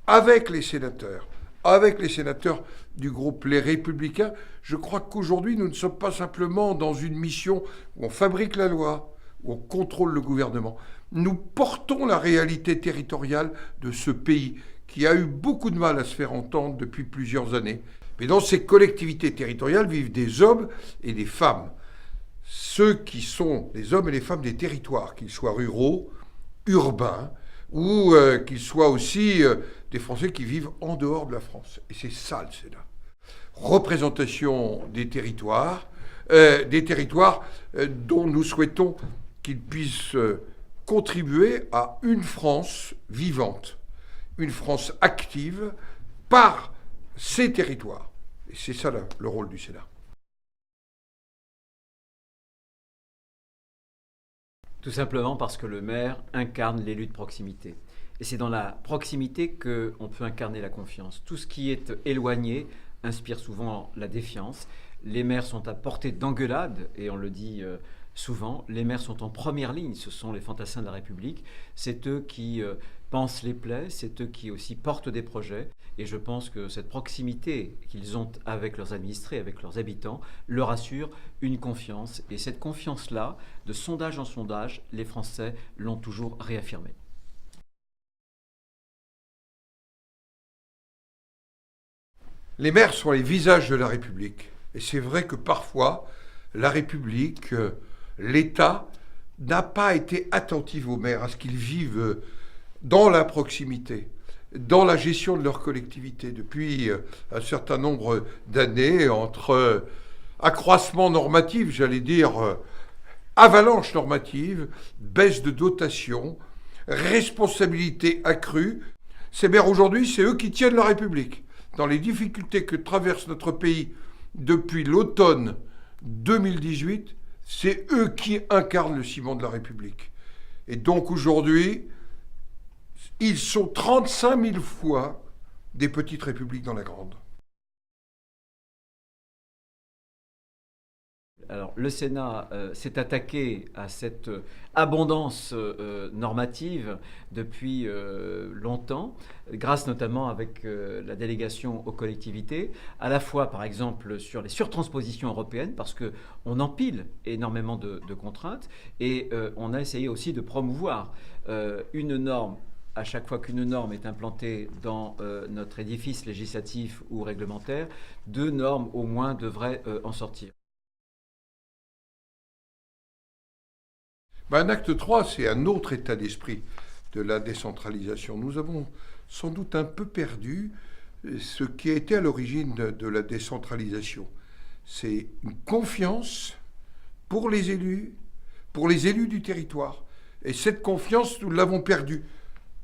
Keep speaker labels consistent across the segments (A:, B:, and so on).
A: avec les sénateurs du groupe Les Républicains, je crois qu'aujourd'hui, nous ne sommes pas simplement dans une mission où on fabrique la loi, où on contrôle le gouvernement. Nous portons la réalité territoriale de ce pays qui a eu beaucoup de mal à se faire entendre depuis plusieurs années. Mais dans ces collectivités territoriales vivent des hommes et des femmes. Ceux qui sont les hommes et les femmes des territoires, qu'ils soient ruraux, urbains, ou qu'ils soient aussi des Français qui vivent en dehors de la France. Et c'est ça le Sénat. Représentation des territoires dont nous souhaitons qu'ils puissent contribuer à une France vivante, une France active par ces territoires. Et c'est ça le rôle du Sénat.
B: Tout simplement parce que le maire incarne l'élu de proximité. Et c'est dans la proximité qu'on peut incarner la confiance. Tout ce qui est éloigné inspire souvent la défiance. Les maires sont à portée d'engueulade, et on le dit souvent, les maires sont en première ligne, ce sont les fantassins de la République. C'est eux qui pansent les plaies, c'est eux qui aussi portent des projets. Et je pense que cette proximité qu'ils ont avec leurs administrés, avec leurs habitants, leur assure une confiance. Et cette confiance-là, de sondage en sondage, les Français l'ont toujours réaffirmée.
A: Les maires sont les visages de la République. Et c'est vrai que parfois, la République, l'État, n'a pas été attentif aux maires, à ce qu'ils vivent dans la proximité, dans la gestion de leur collectivité depuis un certain nombre d'années, entre accroissement normatif, j'allais dire avalanche normative, baisse de dotation, responsabilité accrue. Ces maires aujourd'hui, c'est eux qui tiennent la République. Dans les difficultés que traverse notre pays depuis l'automne 2018, c'est eux qui incarnent le ciment de la République. Et donc aujourd'hui, ils sont 35 000 fois des petites républiques dans la grande.
B: Alors, le Sénat s'est attaqué à cette abondance normative depuis longtemps, grâce notamment avec la délégation aux collectivités, à la fois par exemple sur les surtranspositions européennes, parce qu'on empile énormément de contraintes, et on a essayé aussi de promouvoir une norme. À chaque fois qu'une norme est implantée dans notre édifice législatif ou réglementaire, 2 normes au moins devraient en sortir.
A: Un acte 3, c'est un autre état d'esprit de la décentralisation. Nous avons sans doute un peu perdu ce qui a été à l'origine de la décentralisation. C'est une confiance pour les élus du territoire. Et cette confiance, nous l'avons perdue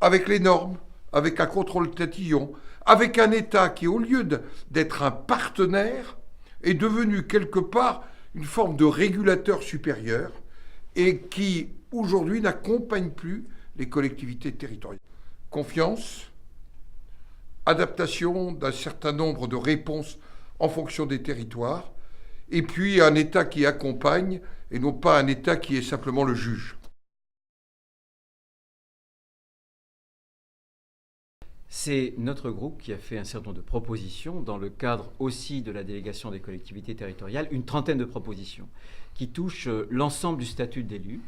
A: avec les normes, avec un contrôle tatillon, avec un État qui, au lieu d'être un partenaire, est devenu quelque part une forme de régulateur supérieur, et qui, aujourd'hui, n'accompagne plus les collectivités territoriales. Confiance, adaptation d'un certain nombre de réponses en fonction des territoires, et puis un État qui accompagne, et non pas un État qui est simplement le juge.
B: C'est notre groupe qui a fait un certain nombre de propositions dans le cadre aussi de la délégation des collectivités territoriales, une trentaine de propositions qui touchent l'ensemble du statut d'élu,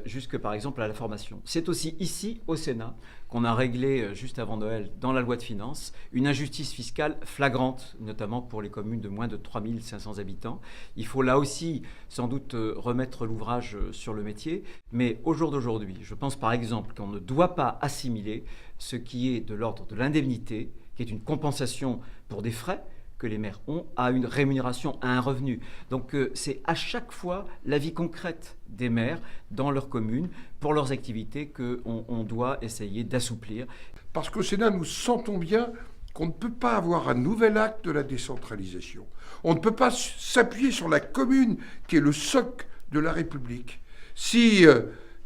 B: jusque par exemple à la formation. C'est aussi ici, au Sénat, qu'on a réglé juste avant Noël, dans la loi de finances, une injustice fiscale flagrante, notamment pour les communes de moins de 3500 habitants. Il faut là aussi sans doute remettre l'ouvrage sur le métier, mais au jour d'aujourd'hui, je pense par exemple qu'on ne doit pas assimiler ce qui est de l'ordre de l'indemnité, qui est une compensation pour des frais que les maires ont, à une rémunération, à un revenu. Donc c'est à chaque fois la vie concrète des maires dans leur commune, pour leurs activités, qu'on doit essayer d'assouplir.
A: Parce qu'au Sénat, nous sentons bien qu'on ne peut pas avoir un nouvel acte de la décentralisation. On ne peut pas s'appuyer sur la commune, qui est le socle de la République, si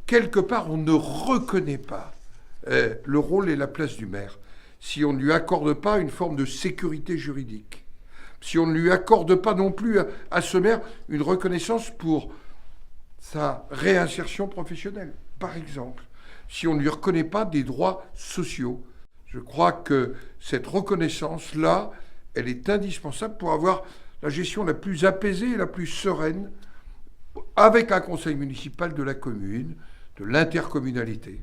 A: quelque part on ne reconnaît pas le rôle et la place du maire, si on ne lui accorde pas une forme de sécurité juridique, si on ne lui accorde pas non plus à ce maire une reconnaissance pour sa réinsertion professionnelle, par exemple, si on ne lui reconnaît pas des droits sociaux. Je crois que cette reconnaissance-là, elle est indispensable pour avoir la gestion la plus apaisée et la plus sereine avec un conseil municipal de la commune, de l'intercommunalité.